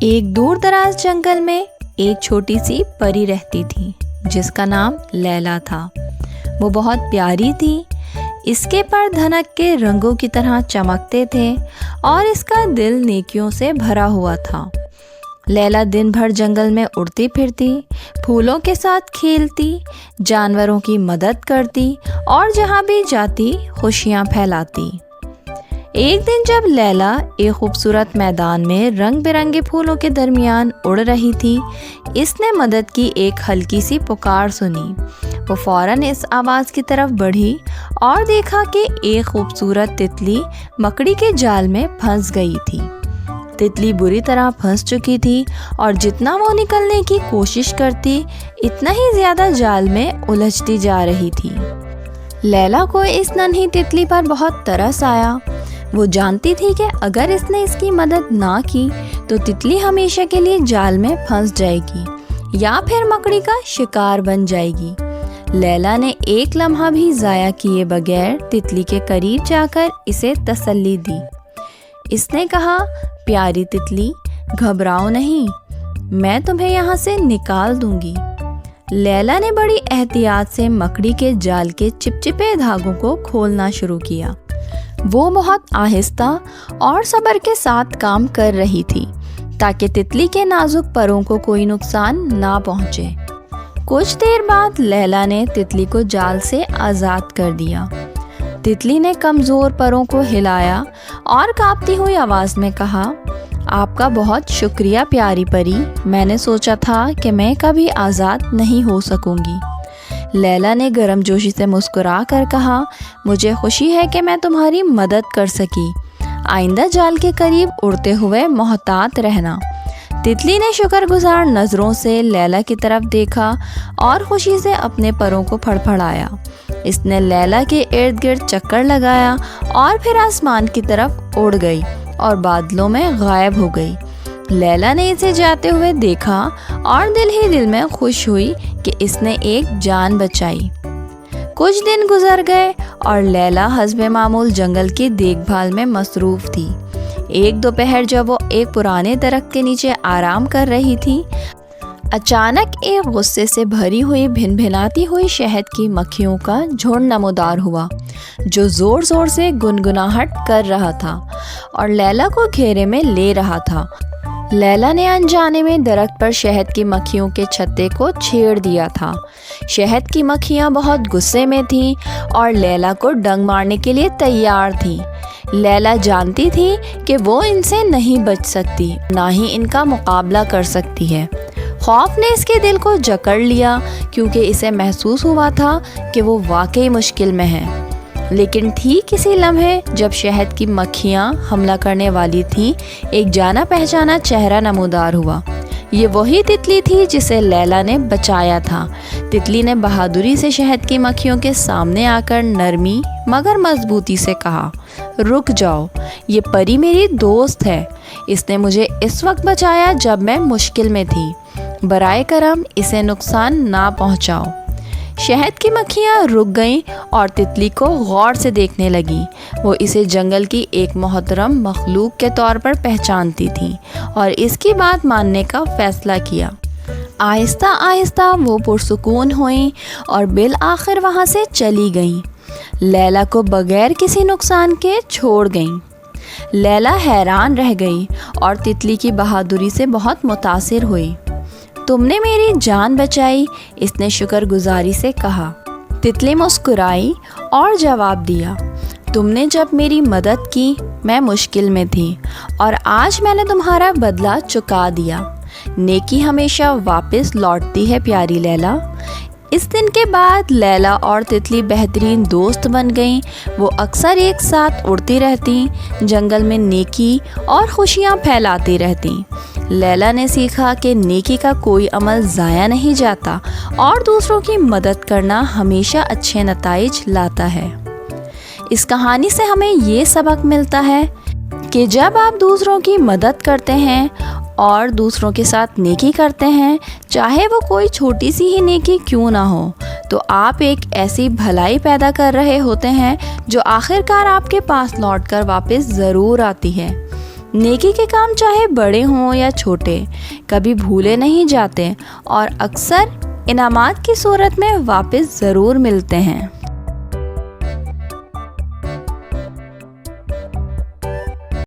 ایک دور دراز جنگل میں ایک چھوٹی سی پری رہتی تھی جس کا نام لیلا تھا۔ وہ بہت پیاری تھی۔ اس کے پر دھنک کے رنگوں کی طرح چمکتے تھے اور اس کا دل نیکیوں سے بھرا ہوا تھا۔ لیلا دن بھر جنگل میں اڑتی پھرتی، پھولوں کے ساتھ کھیلتی، جانوروں کی مدد کرتی اور جہاں بھی جاتی خوشیاں پھیلاتی۔ ایک دن جب لیلا ایک خوبصورت میدان میں رنگ برنگے پھولوں کے درمیان اڑ رہی تھی، اس نے مدد کی ایک ہلکی سی پکار سنی۔ وہ فوراً اس آواز کی طرف بڑھی اور دیکھا کہ ایک خوبصورت تتلی مکڑی کے جال میں پھنس گئی تھی۔ تتلی بری طرح پھنس چکی تھی اور جتنا وہ نکلنے کی کوشش کرتی اتنا ہی زیادہ جال میں الجھتی جا رہی تھی۔ لیلا کو اس ننھی تتلی پر بہت ترس آیا۔ وہ جانتی تھی کہ اگر اس نے اس کی مدد نہ کی تو تتلی ہمیشہ کے لیے جال میں پھنس جائے گی یا پھر مکڑی کا شکار بن جائے گی۔ لیلا نے ایک لمحہ بھی ضائع کیے بغیر تتلی کے قریب جا کر اسے تسلی دی۔ اس نے کہا، پیاری تتلی، گھبراؤ نہیں، میں تمہیں یہاں سے نکال دوں گی۔ لیلا نے بڑی احتیاط سے مکڑی کے جال کے چپچپے دھاگوں کو کھولنا شروع کیا۔ وہ بہت آہستہ اور صبر کے ساتھ کام کر رہی تھی تاکہ تتلی کے نازک پروں کو کوئی نقصان نہ پہنچے۔ کچھ دیر بعد لیلا نے تتلی کو جال سے آزاد کر دیا۔ تتلی نے کمزور پروں کو ہلایا اور کانپتی ہوئی آواز میں کہا، آپ کا بہت شکریہ پیاری پری، میں نے سوچا تھا کہ میں کبھی آزاد نہیں ہو سکوں گی۔ لیلا نے گرم جوشی سے مسکرا کر کہا، مجھے خوشی ہے کہ میں تمہاری مدد کر سکی۔ آئندہ جال کے قریب اڑتے ہوئے محتاط رہنا۔ تتلی نے شکر گزار نظروں سے لیلا کی طرف دیکھا اور خوشی سے اپنے پروں کو پھڑپھڑایا۔ اس نے لیلا کے ارد گرد چکر لگایا اور پھر آسمان کی طرف اڑ گئی اور بادلوں میں غائب ہو گئی۔ لیلا نے اسے جاتے ہوئے دیکھا اور دل ہی دل میں خوش ہوئی کہ اس نے ایک جان بچائی۔ کچھ دن گزر گئے اور لیلا حسب معمول جنگل کی دیکھ بھال میں مصروف تھی۔ ایک دوپہر جب وہ ایک پرانے درخت کے نیچے آرام کر رہی تھی، اچانک ایک غصے سے بھری ہوئی بھن بھناتی ہوئی شہد کی مکھیوں کا جھنڈ نمودار ہوا جو زور زور سے گنگناہٹ کر رہا تھا اور لیلا کو گھیرے میں لے رہا تھا۔ لیلا نے انجانے میں درخت پر شہد کی مکھیوں کے چھتے کو چھیڑ دیا تھا۔ شہد کی مکھیاں بہت غصے میں تھیں اور لیلا کو ڈنگ مارنے کے لیے تیار تھیں۔ لیلا جانتی تھی کہ وہ ان سے نہیں بچ سکتی، نہ ہی ان کا مقابلہ کر سکتی ہے۔ خوف نے اس کے دل کو جکڑ لیا کیونکہ اسے محسوس ہوا تھا کہ وہ واقعی مشکل میں ہے۔ لیکن ٹھیک اسی لمحے جب شہد کی مکھیاں حملہ کرنے والی تھیں، ایک جانا پہچانا چہرہ نمودار ہوا۔ یہ وہی تتلی تھی جسے لیلا نے بچایا تھا۔ تتلی نے بہادری سے شہد کی مکھیوں کے سامنے آ کر نرمی مگر مضبوطی سے کہا، رک جاؤ، یہ پری میری دوست ہے۔ اس نے مجھے اس وقت بچایا جب میں مشکل میں تھی۔ برائے کرم اسے نقصان نہ پہنچاؤ۔ شہد کی مکھیاں رک گئیں اور تتلی کو غور سے دیکھنے لگیں۔ وہ اسے جنگل کی ایک محترم مخلوق کے طور پر پہچانتی تھیں اور اس کی بات ماننے کا فیصلہ کیا۔ آہستہ آہستہ وہ پرسکون ہوئیں اور بالآخر وہاں سے چلی گئیں۔ لیلا کو بغیر کسی نقصان کے چھوڑ گئیں۔ لیلا حیران رہ گئی اور تتلی کی بہادری سے بہت متاثر ہوئی۔ تم نے میری جان بچائی، اس نے شکر گزاری سے کہا۔ تتلی مسکرائی اور جواب دیا، تم نے جب میری مدد کی میں مشکل میں تھی اور آج میں نے تمہارا بدلہ چکا دیا۔ نیکی ہمیشہ واپس لوٹتی ہے پیاری لیلا۔ اس دن کے بعد لیلا اور تتلی بہترین دوست بن گئیں۔ وہ اکثر ایک ساتھ اڑتی رہتیں، جنگل میں نیکی اور خوشیاں پھیلاتی رہتیں۔ لیلا نے سیکھا کہ نیکی کا کوئی عمل ضائع نہیں جاتا اور دوسروں کی مدد کرنا ہمیشہ اچھے نتائج لاتا ہے۔ اس کہانی سے ہمیں یہ سبق ملتا ہے کہ جب آپ دوسروں کی مدد کرتے ہیں اور دوسروں کے ساتھ نیکی کرتے ہیں، چاہے وہ کوئی چھوٹی سی ہی نیکی کیوں نہ ہو، تو آپ ایک ایسی بھلائی پیدا کر رہے ہوتے ہیں جو آخر کار آپ کے پاس لوٹ کر واپس ضرور آتی ہے۔ نیکی کے کام چاہے بڑے ہوں یا چھوٹے کبھی بھولے نہیں جاتے اور اکثر انعامات کی صورت میں واپس ضرور ملتے ہیں۔